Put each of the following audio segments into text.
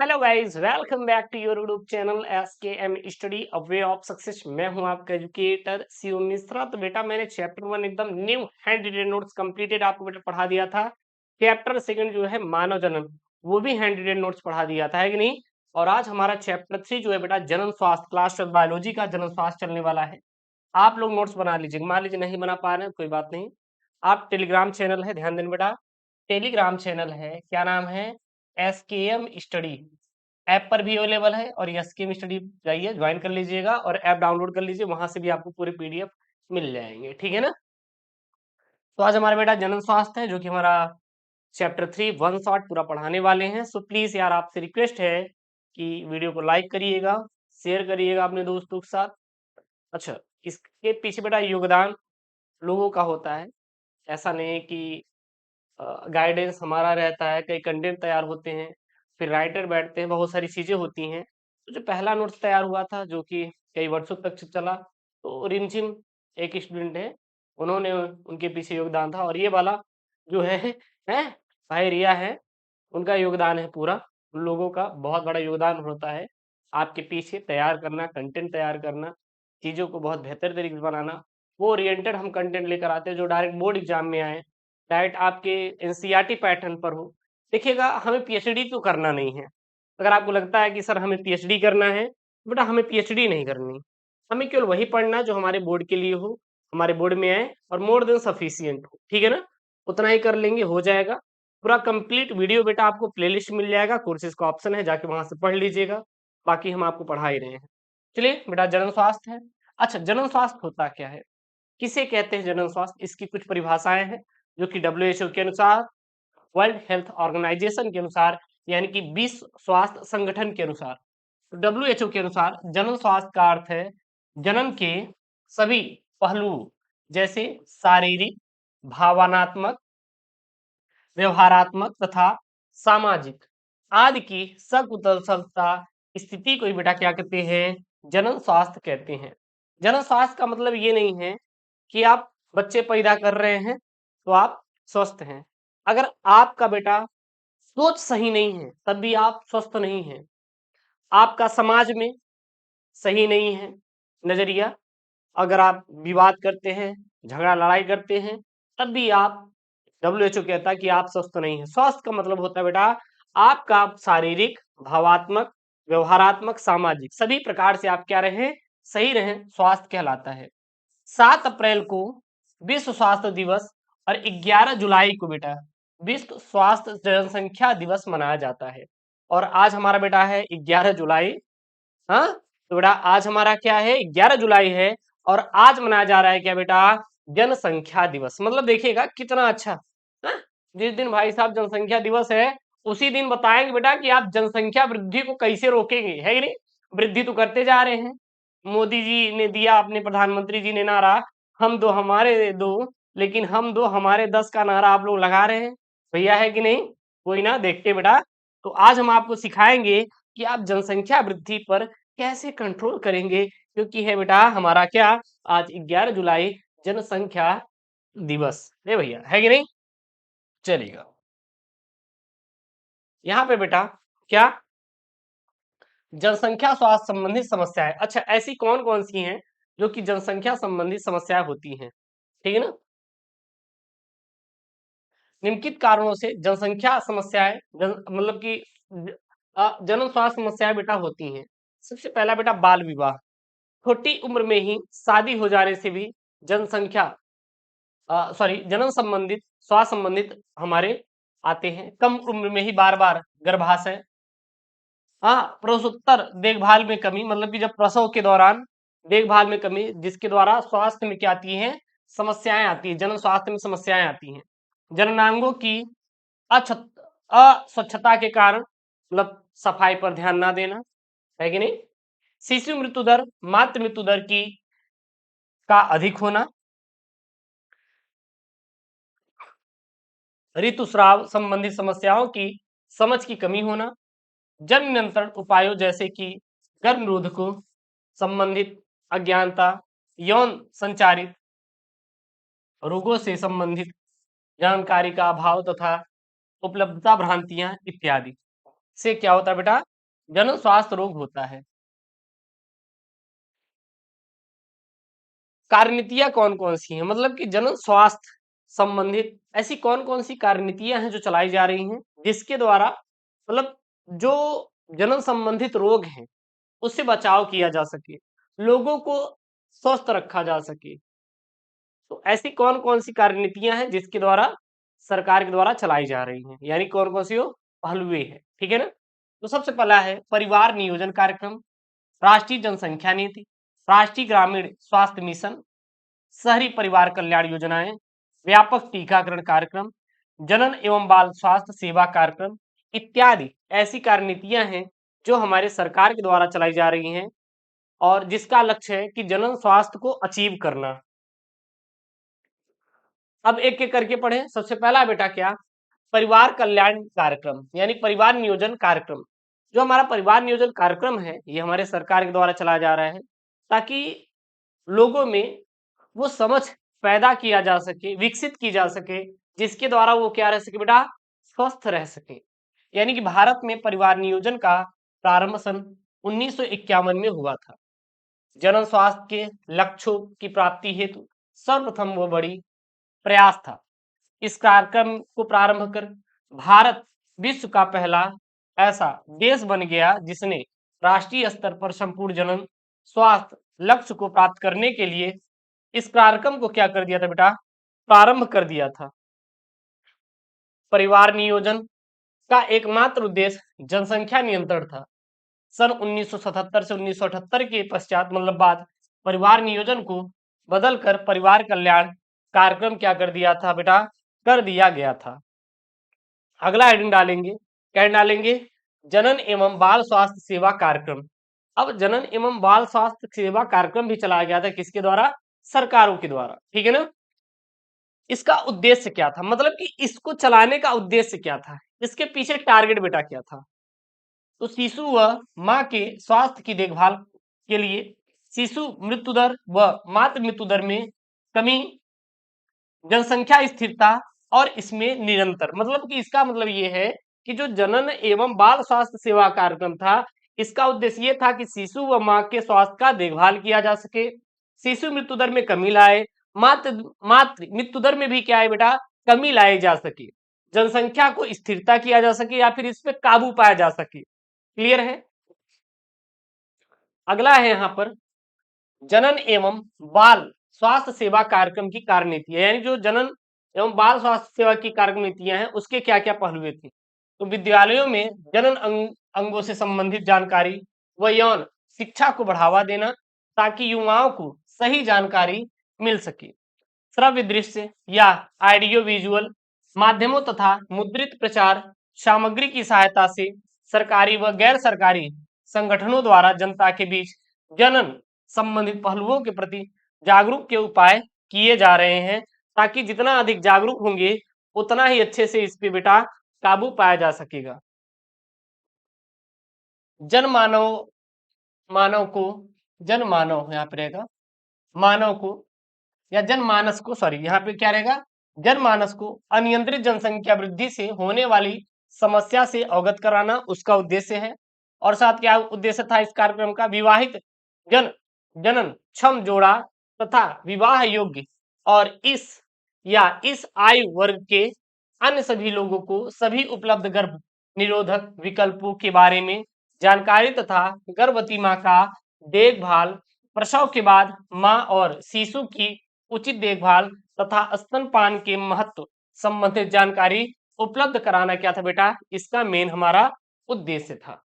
Hello guys, welcome back to your YouTube channel SKM study a way of success. मैं हूं आपका educator Shiv Mishra. तो बेटा मैंने चैप्टर 1 एकदम new hand retain notes completed आपको बेटा पढ़ा दिया था। चैप्टर सेकंड जो है मानव जन्म, वो भी हैंड रिटेन नोट्स पढ़ा दिया था, है कि नहीं। और आज हमारा चैप्टर 3 जो है बेटा जनन स्वास्थ्य, क्लास 12 बायोलॉजी का जनन स्वास्थ्य चलने वाला है। आप लोग नोट्स बना लीजिए, मान लीजिए नहीं बना पा रहे हैं कोई बात नहीं। आप टेलीग्राम चैनल है, ध्यान देना बेटा, टेलीग्राम चैनल है, क्या नाम है, एसकेएम स्टडी। ऐप पर भी अवेलेबल है और एसकेएम स्टडी जाइए ज्वाइन कर लीजिएगा और ऐप डाउनलोड कर लीजिए, वहां से भी आपको पूरे पीडीएफ मिल जाएंगे, ठीक है ना। तो आज हमारा बेटा जनन स्वास्थ्य है, जो कि हमारा चैप्टर 3 वन शॉट पूरा पढ़ाने वाले हैं। सो प्लीज यार, आपसे रिक्वेस्ट है कि वीडियो को लाइक करिएगा, शेयर करिएगा अपने दोस्तों के साथ। अच्छा, इसके पीछे बेटा योगदान लोगों का होता है, ऐसा नहीं है कि गाइडेंस हमारा रहता है, कई कंटेंट तैयार होते हैं, फिर राइटर बैठते हैं, बहुत सारी चीजें होती हैं। तो जो पहला नोट्स तैयार हुआ था, जो कि कई वर्षों तक चला, तो रिमझिम एक स्टूडेंट है, उन्होंने उनके पीछे योगदान था। और ये वाला जो है भाई रिया है, उनका योगदान है पूरा। उन लोगों का बहुत बड़ा योगदान होता है आपके पीछे तैयार करना, कंटेंट तैयार करना, चीज़ों को बहुत बेहतर तरीके से बनाना। वो ओरिएंटेड हम कंटेंट लेकर आते हैं जो डायरेक्ट बोर्ड एग्जाम में आए, डायरेक्ट आपके एनसीईआरटी पैटर्न पर हो। देखिएगा, हमें पीएचडी तो करना नहीं है। अगर आपको लगता है कि सर हमें पीएचडी करना है, तो बेटा हमें पीएचडी नहीं करनी। हमें केवल वही पढ़ना है जो हमारे बोर्ड के लिए हो, हमारे बोर्ड में आए और मोर देन सफिशियंट हो, ठीक है ना। उतना ही कर लेंगे, हो जाएगा। पूरा कंप्लीट वीडियो बेटा आपको प्लेलिस्ट मिल जाएगा, कोर्सेज का ऑप्शन है, जाके वहां से पढ़ लीजिएगा। बाकी हम आपको पढ़ा ही रहे हैं। चलिए बेटा, जनन स्वास्थ्य है। अच्छा, जनन स्वास्थ्य होता क्या है, किसे कहते हैं जनन स्वास्थ्य, इसकी कुछ परिभाषाएं हैं जो कि डब्ल्यूएचओ के अनुसार, वर्ल्ड हेल्थ ऑर्गेनाइजेशन के अनुसार, यानी कि विश्व स्वास्थ्य संगठन के अनुसार, तो डब्ल्यूएचओ के अनुसार जनन स्वास्थ्य का अर्थ है जनन के सभी पहलुओं, जैसे शारीरिक, भावनात्मक, व्यवहारात्मक तथा सामाजिक आदि की सकुशल सभ्यता स्थिति को ही बेटा क्या कहते हैं, जनन स्वास्थ्य कहते हैं। जनन स्वास्थ्य का मतलब ये नहीं है कि आप बच्चे पैदा कर रहे हैं तो आप स्वस्थ हैं। अगर आपका बेटा सोच सही नहीं है तब भी आप स्वस्थ नहीं हैं। आपका समाज में सही नहीं है नजरिया, अगर आप विवाद करते हैं, झगड़ा लड़ाई करते हैं, तब भी आप, डब्ल्यूएचओ कहता है कि आप स्वस्थ नहीं है। स्वास्थ्य का मतलब होता है बेटा आपका शारीरिक, भावात्मक, व्यवहारात्मक, सामाजिक सभी प्रकार से आप क्या रहे, सही रहे, स्वास्थ्य कहलाता है। 7 अप्रैल को विश्व स्वास्थ्य दिवस और 11 जुलाई को बेटा विश्व स्वास्थ्य जनसंख्या दिवस मनाया जाता है। और आज हमारा बेटा है 11 जुलाई। हाँ, तो बेटा आज हमारा क्या है, 11 जुलाई है। और आज मनाया जा रहा है क्या बेटा, जनसंख्या दिवस। मतलब देखिएगा कितना अच्छा। हाँ? जिस दिन भाई साहब जनसंख्या दिवस है, उसी दिन बताएंगे बेटा कि आप जनसंख्या वृद्धि को कैसे रोकेंगे, है कि नहीं। वृद्धि तो करते जा रहे हैं। मोदी जी ने दिया, अपने प्रधानमंत्री जी ने नारा, हम दो हमारे दो, लेकिन हम दो हमारे 10 का नारा आप लोग लगा रहे हैं, भैया, है कि नहीं। कोई ना, देखते बेटा। तो आज हम आपको सिखाएंगे कि आप जनसंख्या वृद्धि पर कैसे कंट्रोल करेंगे, क्योंकि है बेटा हमारा क्या, आज 11 जुलाई जनसंख्या दिवस है भैया, है कि नहीं। चलेगा, यहाँ पे बेटा क्या, जनसंख्या स्वास्थ्य संबंधित समस्याएं। अच्छा, ऐसी कौन कौन सी हैं जो कि जनसंख्या संबंधित समस्याएं होती हैं, ठीक है ना। निम्नलिखित कारणों से जनसंख्या समस्याएं, मतलब कि जनन स्वास्थ्य समस्याएं बेटा होती हैं। सबसे पहला बेटा बाल विवाह, छोटी उम्र में ही शादी हो जाने से भी जनसंख्या, सॉरी, जनन संबंधित, स्वास्थ्य संबंधित हमारे आते हैं। कम उम्र में ही बार बार गर्भाशय, हाँ, प्रसवोत्तर देखभाल में कमी, मतलब कि जब प्रसव के दौरान देखभाल में कमी, जिसके द्वारा स्वास्थ्य में क्या आती है, समस्याएं आती है, जनन स्वास्थ्य में समस्याएं आती हैं। जननांगों की अस्वच्छता के कारण, मतलब सफाई पर ध्यान ना देना, है कि नहीं। शिशु मृत्यु दर, मातृ मृत्यु दर की का अधिक होना, ऋतुस्राव संबंधित समस्याओं की समझ की कमी होना, जन्म नियंत्रण उपायों जैसे कि गर्भ निरोधकों संबंधित अज्ञानता, यौन संचारित रोगों से संबंधित जानकारी का अभाव तथा उपलब्धता भ्रांतियां इत्यादि। से क्या होता है बेटा, जन स्वास्थ्य रोग होता है। कार्यनीतियां कौन कौन सी हैं, मतलब कि जन स्वास्थ्य संबंधित ऐसी कौन कौन सी कार्यनीतियां हैं जो चलाई जा रही हैं जिसके द्वारा मतलब जो जन संबंधित रोग हैं उससे बचाव किया जा सके, लोगों को स्वस्थ रखा जा सके। तो ऐसी कौन कौन सी कार्यनीतियां हैं जिसके द्वारा सरकार के द्वारा चलाई जा रही हैं, यानी कौन कौन सी वो पहलुए हैं, ठीक है ना। तो सबसे पहला है परिवार नियोजन कार्यक्रम, राष्ट्रीय जनसंख्या नीति, राष्ट्रीय ग्रामीण स्वास्थ्य मिशन, शहरी परिवार कल्याण योजनाएं, व्यापक टीकाकरण कार्यक्रम, जनन एवं बाल स्वास्थ्य सेवा कार्यक्रम इत्यादि ऐसी कार्यनीतियां हैं जो हमारे सरकार के द्वारा चलाई जा रही हैं और जिसका लक्ष्य है कि जनन स्वास्थ्य को अचीव करना। अब एक एक करके पढ़े। सबसे पहला बेटा क्या, परिवार कल्याण कार्यक्रम यानी परिवार नियोजन कार्यक्रम। जो हमारा परिवार नियोजन कार्यक्रम है ये हमारे सरकार के द्वारा चलाया जा रहा है ताकि लोगों में वो समझ पैदा किया जा सके, विकसित की जा सके, जिसके द्वारा वो क्या रह सके बेटा, स्वस्थ रह सके। यानी कि भारत में परिवार नियोजन का प्रारंभ सन 1951 में हुआ था। जन स्वास्थ्य के लक्ष्यों की प्राप्ति हेतु सर्वप्रथम वो बड़ी प्रयास था। इस कार्यक्रम को प्रारंभ कर भारत विश्व का पहला ऐसा देश बन गया जिसने राष्ट्रीय स्तर पर संपूर्ण जनन स्वास्थ्य लक्ष्य को प्राप्त करने के लिए इस कार्यक्रम को क्या कर दिया था बेटा, प्रारंभ कर दिया था। परिवार नियोजन का एकमात्र उद्देश्य जनसंख्या नियंत्रण था। सन 1977 से 1978 के पश्चात मतलब बाद परिवार नियोजन को बदलकर परिवार कल्याण कार्यक्रम क्या कर दिया था बेटा, कर दिया गया था। अगला हेडिंग डालेंगे, क्या डालेंगे, जनन एवं बाल स्वास्थ्य सेवा कार्यक्रम। अब जनन एवं बाल स्वास्थ्य सेवा कार्यक्रम भी चलाया गया था, किसके द्वारा, सरकारों के द्वारा, ठीक है ना। इसका उद्देश्य क्या था, मतलब कि इसको चलाने का उद्देश्य क्या था, इसके पीछे टारगेट बेटा क्या था। तो शिशु व मां के स्वास्थ्य की देखभाल के लिए शिशु मृत्यु दर व मातृ मृत्यु दर में कमी, जनसंख्या स्थिरता और इसमें निरंतर, मतलब कि इसका मतलब ये है कि जो जनन एवं बाल स्वास्थ्य सेवा कार्यक्रम था इसका उद्देश्य ये था कि शिशु व मां के स्वास्थ्य का देखभाल किया जा सके, शिशु मृत्यु दर में कमी लाए, मातृ मातृ मृत्यु दर में भी क्या है बेटा, कमी लाई जा सके, जनसंख्या को स्थिरता किया जा सके या फिर इस पे काबू पाया जा सके। क्लियर है। अगला है यहाँ पर जनन एवं बाल स्वास्थ्य सेवा कार्यक्रम की कार्यनीति है, यानी जो जनन एवं बाल स्वास्थ्य सेवा की कार्यनीतियां हैं उसके क्या क्या पहलुए थे। तो विद्यालयों में जनन अंगों से संबंधित जानकारी व यौन शिक्षा को बढ़ावा देना ताकि युवाओं को सही जानकारी मिल सके, श्रव्य दृश्य या ऑडियो विजुअल माध्यमों तथा मुद्रित प्रचार सामग्री की सहायता से सरकारी व गैर सरकारी संगठनों द्वारा जनता के बीच जनन संबंधित पहलुओं के प्रति जागरूक के उपाय किए जा रहे हैं ताकि जितना अधिक जागरूक होंगे उतना ही अच्छे से इस पे बेटा काबू पाया जा सकेगा। जन मानव मानव को जन मानव यहाँ पे रहेगा, मानव को या जनमानस को, सॉरी यहाँ पे क्या रहेगा, जनमानस को अनियंत्रित जनसंख्या वृद्धि से होने वाली समस्या से अवगत कराना उसका उद्देश्य है। और साथ क्या उद्देश्य था इस कार्यक्रम का, विवाहित जनन क्षम जोड़ा तथा विवाह योग्य और इस आयु वर्ग के अन्य सभी लोगों को सभी उपलब्ध गर्भ निरोधक विकल्पों के बारे में जानकारी तथा गर्भवती मां का देखभाल, प्रसव के बाद मां और शिशु की उचित देखभाल तथा स्तनपान के महत्व संबंधित जानकारी उपलब्ध कराना क्या था बेटा, इसका मेन हमारा उद्देश्य था,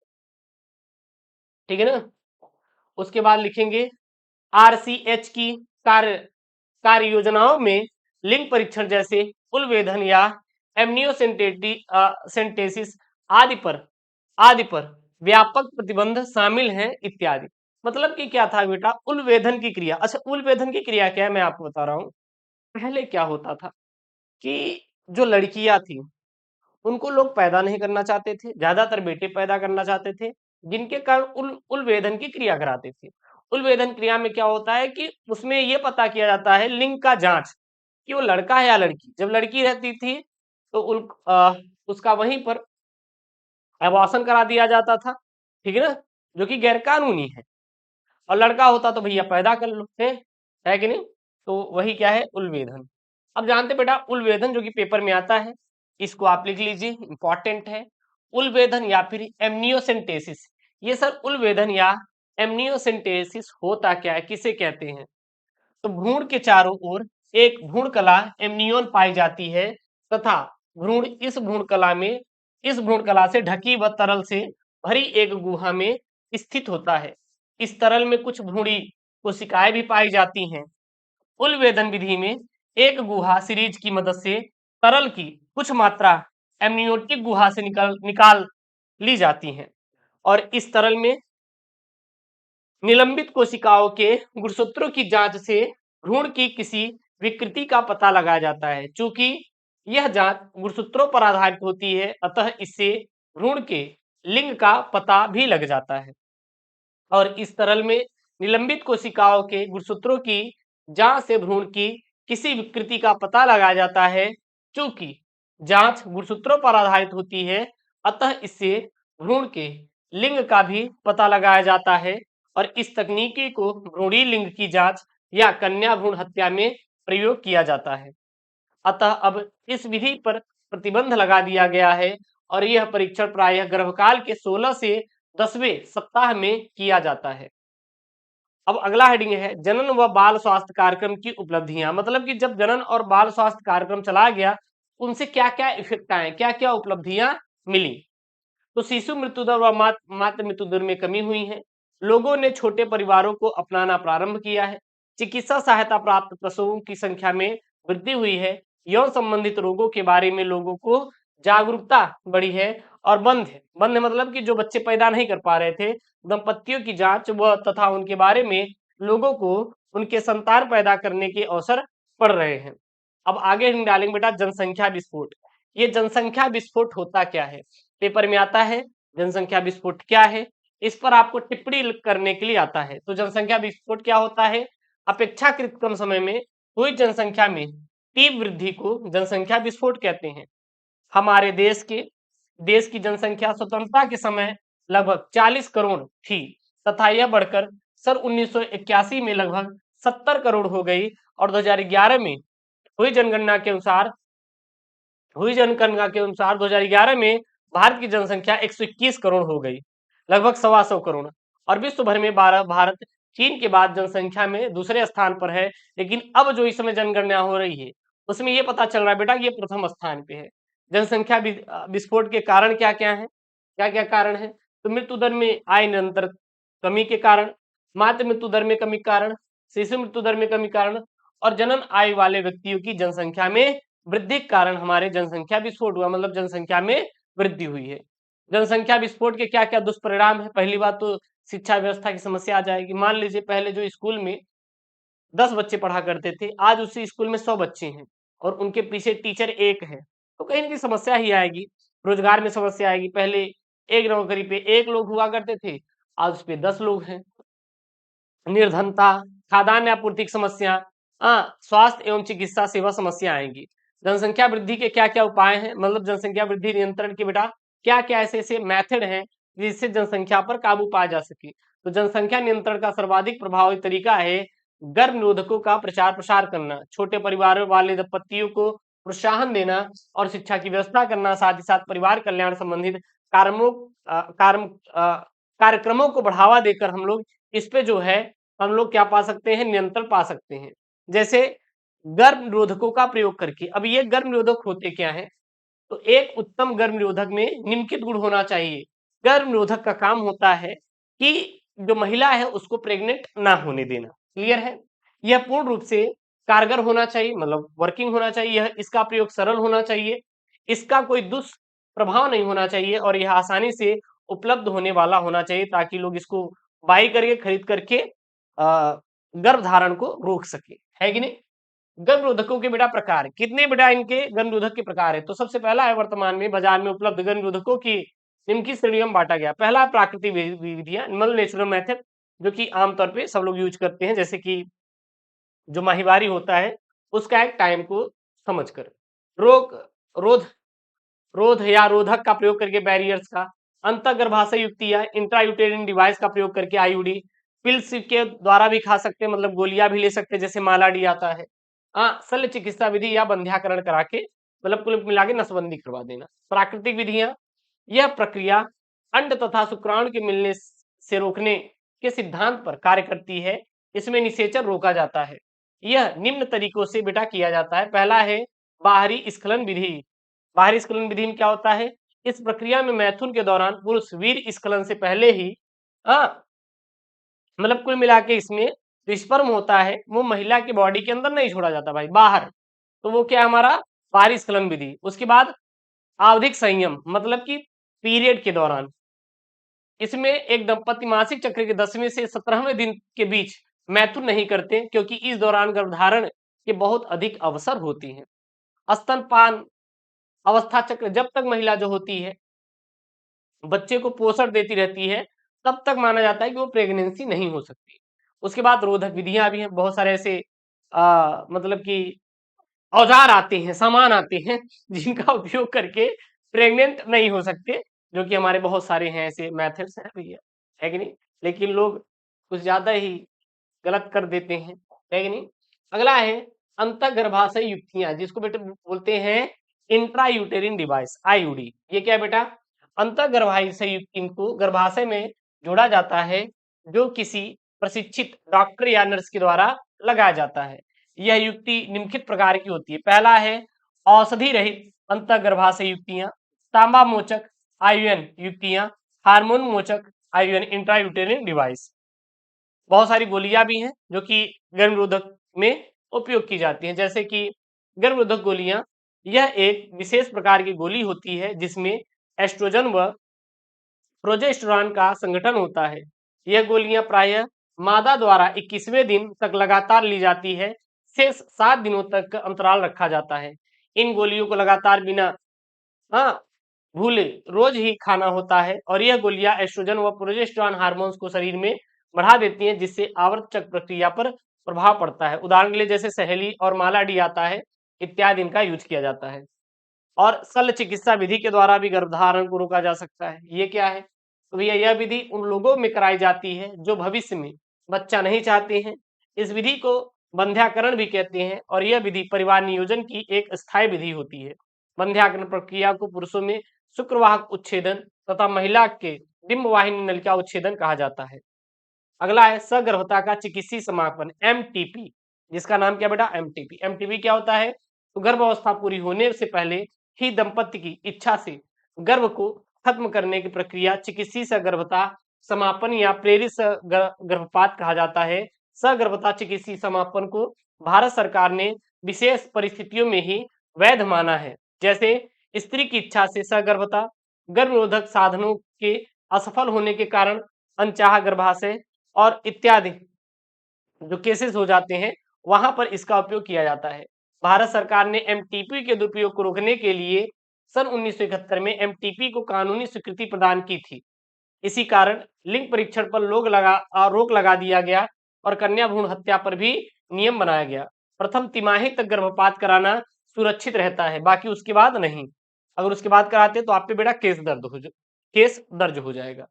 ठीक है ना। उसके बाद लिखेंगे आरसीएच की कार्य योजनाओं में लिंग परीक्षण जैसे उलवेधन या एमनियोसेंटेसिस आदि पर व्यापक प्रतिबंध शामिल हैं इत्यादि। मतलब कि क्या था बेटा, उलवेधन की क्रिया। अच्छा, उलवेधन की क्रिया क्या है मैं आपको बता रहा हूं। पहले क्या होता था कि जो लड़कियां थी उनको लोग पैदा नहीं करना चाहते थे, ज्यादातर बेटे पैदा करना चाहते थे, जिनके कारण उलवेधन की क्रिया कराते थे। उलवेधन क्रिया में क्या होता है कि उसमें यह पता किया जाता है लिंग का जांच कि वो लड़का है या लड़की। जब लड़की रहती थी तो उसका वहीं पर अबॉर्शन करा दिया जाता था, ठीक है ना, जो कि गैर कानूनी है। और लड़का होता तो भैया पैदा कर लो, है कि नहीं। तो वही क्या है, उलवेधन। अब जानते बेटा उलवेधन जो कि पेपर में आता है, इसको आप लिख लीजिए, इंपॉर्टेंट है। उलवेधन या फिर एमनियोसेंटेसिस, ये सर उलवेधन या एमनियोसेंटेसिस होता क्या है, किसे कहते हैं। तो भ्रूण के चारों ओर एक भ्रूण कला एमनियोन पाई जाती है तथा भ्रूण इस भ्रूण कला से ढकी व तरल से भरी एक गुहा में स्थित होता है। इस तरल में कुछ भ्रूणी कोशिकाएं भी पाई जाती हैं। उलवेदन विधि में एक गुहा सीरीज की मदद से तरल की कुछ मात्रा एमनियोटिक गुहा से निकाल ली जाती है और इस तरल में निलंबित कोशिकाओं के गुणसूत्रों की जांच से भ्रूण की किसी विकृति का पता लगाया जाता है। चूंकि यह जांच गुणसूत्रों पर आधारित होती है, अतः इससे भ्रूण के लिंग का पता भी लग जाता है। और इस तरल में निलंबित कोशिकाओं के गुणसूत्रों की जांच से भ्रूण की किसी विकृति का पता लगाया जाता है। चूंकि जांच गुणसूत्रों पर आधारित होती है, अतः इससे भ्रूण के लिंग का भी पता लगाया जाता है और इस तकनीकी को भ्रूणी लिंग की जांच या कन्या भ्रूण हत्या में प्रयोग किया जाता है। अतः अब इस विधि पर प्रतिबंध लगा दिया गया है और यह परीक्षण प्रायः गर्भकाल के 16 से 10वें सप्ताह में किया जाता है। अब अगला हेडिंग है जनन व बाल स्वास्थ्य कार्यक्रम की उपलब्धियां, मतलब कि जब जनन और बाल स्वास्थ्य कार्यक्रम चला गया उनसे क्या क्या इफेक्ट आए, क्या क्या उपलब्धियां मिली। तो शिशु मृत्यु दर व मातृ मृत्यु दर में कमी हुई है। लोगों ने छोटे परिवारों को अपनाना प्रारंभ किया है। चिकित्सा सहायता प्राप्त प्रसवों की संख्या में वृद्धि हुई है। यौन संबंधित रोगों के बारे में लोगों को जागरूकता बढ़ी है और बंद मतलब कि जो बच्चे पैदा नहीं कर पा रहे थे, दंपतियों की जांच व तथा उनके बारे में लोगों को उनके संतान पैदा करने के अवसर पड़ रहे हैं। अब आगे हम डालेंगे बेटा जनसंख्या विस्फोट। ये जनसंख्या विस्फोट होता क्या है, पेपर में आता है जनसंख्या विस्फोट क्या है, इस पर आपको टिप्पणी करने के लिए आता है। तो जनसंख्या विस्फोट क्या होता है, अपेक्षाकृत कम समय में हुई जनसंख्या में तीव्र वृद्धि को जनसंख्या विस्फोट कहते हैं। हमारे देश की जनसंख्या स्वतंत्रता के समय लगभग 40 करोड़ थी तथा यह बढ़कर सन 1981 में लगभग 70 करोड़ हो गई और 2011 में हुई जनगणना के अनुसार 2011 में भारत की जनसंख्या 121 करोड़ हो गई, लगभग 125 करोड़। और विश्व भर में भारत चीन के बाद जनसंख्या में दूसरे स्थान पर है। लेकिन अब जो इस समय जनगणना हो रही है उसमें ये पता चल रहा है बेटा ये प्रथम स्थान पे है। जनसंख्या विस्फोट के कारण क्या क्या है, क्या क्या कारण है। तो मृत्यु दर में आय निरंतर कमी के कारण, मातृ मृत्यु दर में कमी के कारण, शिशु मृत्यु दर में कमी के कारण और जनन आयु वाले व्यक्तियों की जनसंख्या में वृद्धि के कारण हमारे जनसंख्या विस्फोट हुआ, मतलब जनसंख्या में वृद्धि हुई है। जनसंख्या विस्फोट के क्या क्या दुष्परिणाम है। पहली बात तो शिक्षा व्यवस्था की समस्या आ जाएगी। मान लीजिए पहले जो स्कूल में 10 बच्चे पढ़ा करते थे, आज उसी स्कूल में 100 बच्चे हैं और उनके पीछे टीचर एक है, तो कहीं ना कहीं समस्या ही आएगी। रोजगार में समस्या आएगी। पहले एक नौकरी पे 1 लोग हुआ करते थे, आज उस पे 10 लोग हैं। निर्धनता, खाद्यान्न आपूर्ति की समस्या, स्वास्थ्य एवं चिकित्सा सेवा समस्या आएंगी। जनसंख्या वृद्धि के क्या क्या उपाय हैं, मतलब जनसंख्या वृद्धि नियंत्रण के बेटा क्या क्या ऐसे ऐसे मेथड हैं जिससे जनसंख्या पर काबू पाया जा सके। तो जनसंख्या नियंत्रण का सर्वाधिक प्रभावी तरीका है गर्भ निरोधकों का प्रचार प्रसार करना, छोटे परिवारों वाले दंपतियों को प्रोत्साहन देना और शिक्षा की व्यवस्था करना, साथ ही साथ परिवार कल्याण संबंधित कार्यों कार्यक्रमों को बढ़ावा देकर हम लोग इस पे जो है हम लोग क्या पा सकते हैं, नियंत्रण पा सकते हैं। जैसे गर्भ निरोधकों का प्रयोग करके। अब ये गर्भ निरोधक होते क्या है, तो एक उत्तम गर्भ निरोधक में निम्नलिखित गुण होना चाहिए। गर्भ निरोधक का काम होता है कि जो महिला है उसको प्रेग्नेंट ना होने देना। क्लियर है। यह पूर्ण रूप से कारगर होना चाहिए, मतलब वर्किंग होना चाहिए। यह इसका प्रयोग सरल होना चाहिए, इसका कोई दुष्प्रभाव नहीं होना चाहिए और यह आसानी से उपलब्ध होने वाला होना चाहिए ताकि लोग इसको बाई करके खरीद करके गर्भ धारण को रोक सके, है कि नहीं। गर्भ निरोधकों के बेटा प्रकार कितने, बेटा इनके गर्भ निरोधक के प्रकार है। तो सबसे पहला है वर्तमान में बाजार में उपलब्ध गर्भ निरोधकों की निम्नलिखित श्रेणियों में बांटा गया। पहला है प्राकृतिक विधियां, मतलब नेचुरल मेथड, जो कि आमतौर पे सब लोग यूज करते हैं। जैसे कि जो माहिवारी होता है उसका एक टाइम को समझकर रोग रोध रोध या रोधक का प्रयोग करके बैरियर्स का, अंतःगर्भाशय युक्तियां, इंट्रायूटेरिन डिवाइस का प्रयोग करके आईयूडी, पिल्स के द्वारा भी खा सकते हैं, मतलब गोलियां भी ले सकते हैं, जैसे मालाडी आता है। शल्य चिकित्सा विधि या बंध्याकरण करा के, मतलब कुल मिला के नसबंदी करवा देना। प्राकृतिक विधियां, यह प्रक्रिया अंड तथा शुक्राणु के मिलने से रोकने के सिद्धांत पर कार्य करती है। इसमें निषेचन रोका जाता है। यह निम्न तरीकों से बेटा किया जाता है। पहला है बाहरी स्खलन विधि। बाहरी स्खलन विधि में क्या होता है? इस प्रक्रिया में मैथुन के दौरान पुरुष वीर स्खलन से पहले ही मतलब कुल मिला के इसमें जो स्पर्म होता है वो महिला की बॉडी के अंदर नहीं छोड़ा जाता भाई, बाहर। तो वो क्या है हमारा? बाहरी स्खलन विधि। उसके बाद आवधिक संयम, मतलब कि पीरियड के दौरान इसमें एक दंपति मासिक चक्र के 10वें से 17वें दिन के बीच मैथुन नहीं करते, क्योंकि इस दौरान गर्भधारण के बहुत अधिक अवसर होती हैं। स्तनपान अवस्था चक्र, जब तक महिला जो होती है बच्चे को पोषण देती रहती है, तब तक माना जाता है कि वो प्रेगनेंसी नहीं हो सकती। उसके बाद रोधक विधियां भी हैं, बहुत सारे ऐसे मतलब कि औजार आते हैं, सामान आते हैं जिनका उपयोग करके प्रेग्नेंट नहीं हो सकते, जो कि हमारे बहुत सारे हैं ऐसे मेथड्स हैं भैया, है कि नहीं? लेकिन लोग कुछ ज्यादा ही गलत कर देते हैं, है कि नहीं? अगला है अंतःगर्भाशय युक्तियां, जिसको बेटा बोलते हैं इंट्रायूटेरिन डिवाइस, आईयूडी। ये क्या है बेटा? अंतःगर्भाशय युक्ति को गर्भाशय में जोड़ा जाता है, जो किसी प्रशिक्षित डॉक्टर या नर्स के द्वारा लगाया जाता है। यह युक्ति निम्नलिखित प्रकार की होती है। पहला है औषधि रहित अंतःगर्भाशय युक्तियां, तांबा मोचक आईयूएन युक्तियां, हार्मोन मोचक आईयूएन इंट्रायूटेरिन डिवाइस। बहुत सारी गोलियां भी हैं जो कि गर्भनिरोधक में उपयोग की जाती हैं, जैसे कि गर्भनिरोधक गोलियां, यह एक विशेष प्रकार की गोली होती है जिसमें एस्ट्रोजन व प्रोजेस्टेरॉन का संगठन होता है। यह गोलियां प्रायः मादा द्वारा 21वें दिन तक लगातार ली जाती है। शेष 7 दिनों तक का अंतराल रखा जाता है। इन गोलियों को लगातार बिना हाँ भूले रोज ही खाना होता है, और यह गोलियां एस्ट्रोजन व प्रोजेस्टेरॉन हार्मोन्स को शरीर में बढ़ा देती हैं, जिससे आवर्तचक्र प्रक्रिया पर प्रभाव पड़ता है। उदाहरण के लिए जैसे सहेली और मालाडी आता है, इत्यादि इनका यूज किया जाता है। और शल्य चिकित्सा विधि के द्वारा भी गर्भधारण को रोका जा सकता है। ये क्या है? तो भैया यह विधि उन लोगों में कराई जाती है जो भविष्य में बच्चा नहीं चाहते हैं। इस विधि को बंध्याकरण भी कहते हैं, और यह विधि परिवार नियोजन की एक स्थायी विधि होती है। बंध्याकरण प्रक्रिया को पुरुषों में शुक्रवाहक उच्छेदन तथा महिला के डिम्बवाहिनी नलिका उच्छेदन कहा जाता है। अगला है सगर्भता का चिकित्सीय समापन, एमटीपी। जिसका नाम क्या बेटा? एमटीपी। एमटीपी क्या होता है? तो गर्भ अवस्था पूरी होने से पहले ही दंपति की इच्छा से गर्भ को खत्म करने की प्रक्रिया चिकित्सीय सगर्भता समापन या प्रेरित गर्भपात कहा जाता है। सगर्भता चिकित्सीय समापन को भारत सरकार ने विशेष परिस्थितियों में ही वैध माना है, जैसे स्त्री की इच्छा से सगर्भता, गर्भनिरोधक साधनों के असफल होने के कारण अनचाहा गर्भाशय और इत्यादि जो केसेस हो जाते हैं, वहां पर इसका उपयोग किया जाता है। भारत सरकार ने एमटीपी के दुरुपयोग को रोकने के लिए सन 1971 में एमटीपी को कानूनी स्वीकृति प्रदान की थी। इसी कारण लिंग परीक्षण पर रोक लगा दिया गया और कन्या भ्रूण हत्या पर भी नियम बनाया गया। प्रथम तिमाही तक गर्भपात कराना सुरक्षित रहता है, बाकी उसके बाद नहीं। अगर उसके बाद कराते तो आप पे बेटा केस दर्ज हो जाएगा।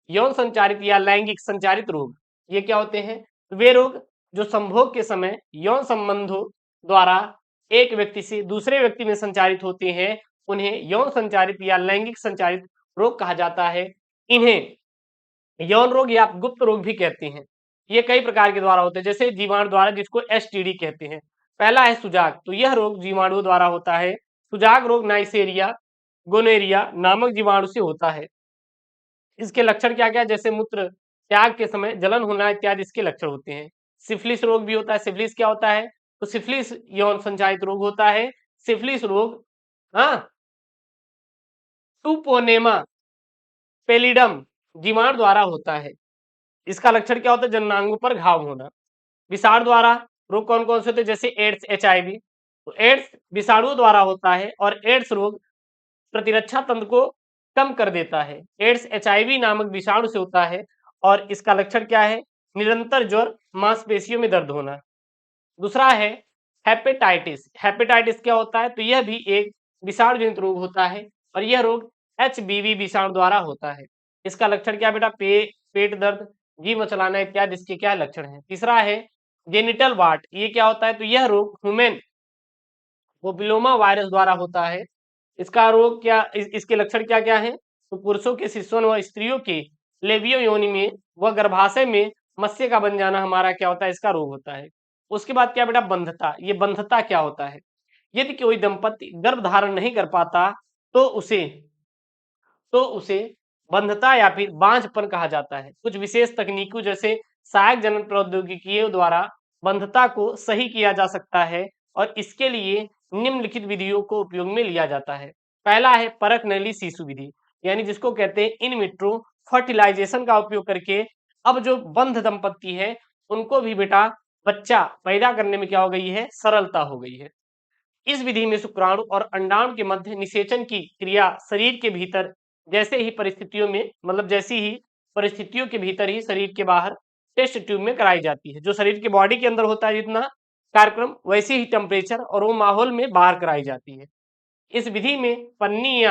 यौन संचारित या लैंगिक संचारित रोग, ये क्या होते हैं? वे रोग जो संभोग के समय यौन संबंधों द्वारा एक व्यक्ति से दूसरे व्यक्ति में संचारित होते हैं, उन्हें यौन संचारित या लैंगिक संचारित रोग कहा जाता है। इन्हें यौन रोग या गुप्त रोग भी कहते हैं। ये कई प्रकार के द्वारा होते हैं, जैसे जीवाणु द्वारा, जिसको एसटीडी कहते हैं। पहला है सुजाग, तो यह रोग जीवाणु द्वारा होता है। सुजाग रोग नाइसेरिया गोनेरिया नामक जीवाणु से होता है। इसके लक्षण क्या क्या? जैसे मूत्र त्याग के समय जलन होना इत्यादि इसके लक्षण होते हैं। सिफिलिस रोग भी होता है। सिफिलिस क्या होता है? तो सिफिलिस यौन संचारित रोग होता है। सिफिलिस रोग टूपोनेमा पेलिडम जीवाणु द्वारा होता है। इसका लक्षण क्या होता है? जननांगों पर घाव होना। विषाणु द्वारा रोग कौन कौन से होते हैं? जैसे एड्स, एचआईवी। तो एड्स विषाणु द्वारा होता है, और एड्स रोग प्रतिरक्षा तंत्र को कम कर देता है। एड्स एचआईवी नामक विषाणु से होता है, और इसका लक्षण क्या है? निरंतर ज्वर, मांसपेशियों में दर्द होना। दूसरा है हेपेटाइटिस। हेपेटाइटिस क्या होता है? तो यह भी एक विषाणु जनित रोग होता है, और यह रोग एचबीवी विषाणु द्वारा होता है। इसका लक्षण क्या बेटा? पेट दर्द, जी मचलाना इत्यादि इसके क्या लक्षण है। तीसरा है जेनिटल वार्ट, ये क्या होता है? तो यह रोग ह्यूमन पोपिलोमा वायरस द्वारा होता है। इसका रोग क्या इसके लक्षण क्या क्या है? तो पुरुषों के शिशुओं व स्त्रियों के लेबियो योनि में व गर्भाशय में मत्स्य का बन जाना हमारा क्या होता है? इसका रोग होता है। उसके बाद क्या बेटा? बंधता। ये बंधता क्या होता है? यदि कोई दंपति गर्भ धारण नहीं कर पाता तो उसे बंधता या फिर बांझपन कहा जाता है। कुछ विशेष तकनीकों जैसे सहायक जनन प्रौद्योगिकियों द्वारा बंधता को सही किया जा सकता है और इसके लिए निम्नलिखित विधियों को उपयोग में लिया जाता है। पहला है परख नली शिशु विधि, यानी जिसको कहते हैं इन विट्रो फर्टिलाइजेशन का उपयोग करके अब जो बंध दंपत्ति है उनको भी बेटा बच्चा पैदा करने में क्या हो गई है? सरलता हो गई है। इस विधि में शुक्राणु और अंडाणु के मध्य निषेचन की क्रिया शरीर के भीतर जैसे ही परिस्थितियों में मतलब जैसी ही परिस्थितियों के भीतर ही शरीर के बाहर टेस्ट ट्यूब में कराई जाती है। जो शरीर के बॉडी के अंदर होता है जितना कार्यक्रम, वैसे ही टेम्परेचर और वो माहौल में बाहर कराई जाती है। इस विधि में पन्नी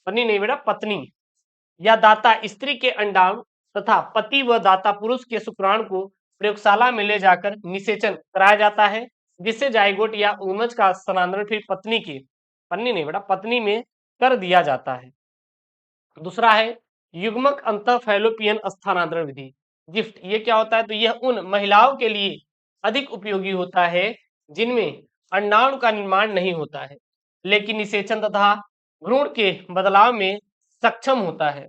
नहीं बेटा, पत्नी या दाता स्त्री के अंडाणु तथा पति व दाता पुरुष के शुक्राणु को प्रयोगशाला में ले जाकर निषेचन कराया जाता है, जिससे जाइगोट या ऊमज का स्थानांतरण फिर पत्नी नहीं बेटा, पत्नी में कर दिया जाता है। दूसरा है युग्मक अंतः फैलोपियन स्थानांतरण विधि, गिफ्ट। ये क्या होता है? तो यह उन महिलाओं के लिए अधिक उपयोगी होता है जिनमें अंडाणु का निर्माण नहीं होता है लेकिन निषेचन तथा भ्रूण के बदलाव में सक्षम होता है।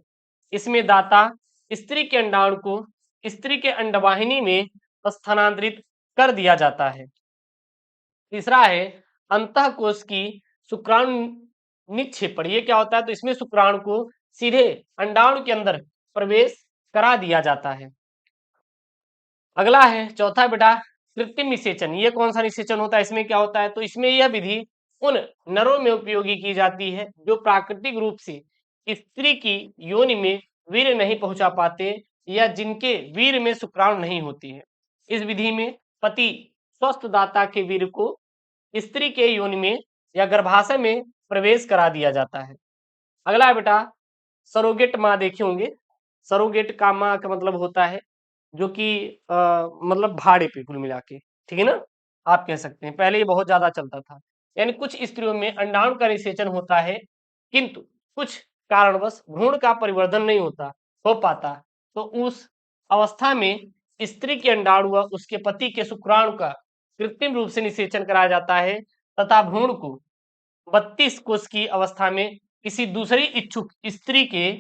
इसमें दाता स्त्री के अंडाणु को स्त्री के अंडवाहिनी में स्थानांतरित कर दिया जाता है। तीसरा है अंतःकोश की शुक्राणु निक्षेपण। ये क्या होता है? तो इसमें शुक्राणु को सीधे अंडाणु के अंदर प्रवेश करा दिया जाता है। अगला है चौथा बेटा कृत्रिम निषेचन। ये कौन सा निषेचन होता है? इसमें क्या होता है? तो इसमें यह विधि उन नरों में उपयोगी की जाती है जो प्राकृतिक रूप से स्त्री की योनि में वीर्य नहीं पहुंचा पाते या जिनके वीर्य में शुक्राणु नहीं होती है। इस विधि में पति स्वस्थ दाता के वीर्य को स्त्री के योनि में या गर्भाशय में प्रवेश करा दिया जाता है। अगला है बेटा सरोगेट माँ, देखे होंगे। सरोगेट का माँ का मतलब होता है जो कि मतलब भाड़े पे, कुल मिला के, ठीक है ना, आप कह सकते हैं। पहले ये बहुत ज्यादा चलता था, यानी कुछ स्त्रियों में अंडाणु का निषेचन होता है किंतु कुछ कारणवश भ्रूण का परिवर्धन नहीं हो पाता, तो उस अवस्था में स्त्री के अंडाणु व उसके पति के शुक्राणु का कृत्रिम रूप से निषेचन कराया जाता है तथा भ्रूण को 32 कोष की अवस्था में किसी दूसरी इच्छुक स्त्री के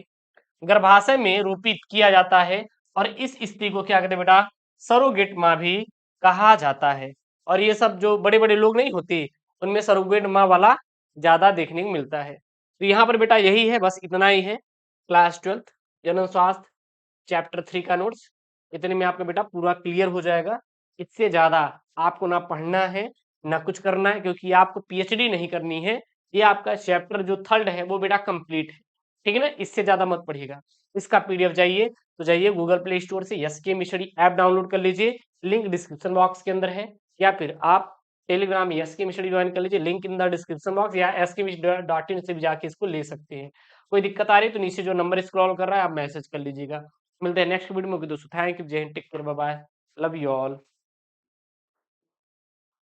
गर्भाशय में रोपित किया जाता है और इस स्त्री को क्या कहते हैं बेटा? सरोगेट माँ भी कहा जाता है। और ये सब जो बड़े बड़े लोग नहीं होते उनमें सरोगेट माँ वाला ज्यादा देखने को मिलता है। तो यहाँ पर बेटा यही है, बस इतना ही है। क्लास 12 जनन स्वास्थ्य चैप्टर 3 का नोट्स इतने में आपका बेटा पूरा क्लियर हो जाएगा। इससे ज्यादा आपको ना पढ़ना है ना कुछ करना है, क्योंकि आपको पीएचडी नहीं करनी है। ये आपका चैप्टर जो 3rd है वो बेटा कंप्लीट है, ठीक है ना। इससे ज्यादा मत पढ़िएगा। इसका पीडीएफ चाहिए तो जाइए गूगल प्ले स्टोर से एसके स्टडी ऐप डाउनलोड कर लीजिए, लिंक डिस्क्रिप्शन बॉक्स के अंदर है, या फिर आप टेलीग्राम एसके स्टडी ज्वाइन कर लीजिए, link in the description box, या SK.in से भी जाके इसको ले सकते हैं। कोई दिक्कत आ रही है तो नीचे जो नंबर स्क्रॉल कर रहा है आप मैसेज कर लीजिएगा। मिलते हैं नेक्स्ट वीडियो में दोस्तों। थैंक यू, जय Hind, take care, bye bye, love you all.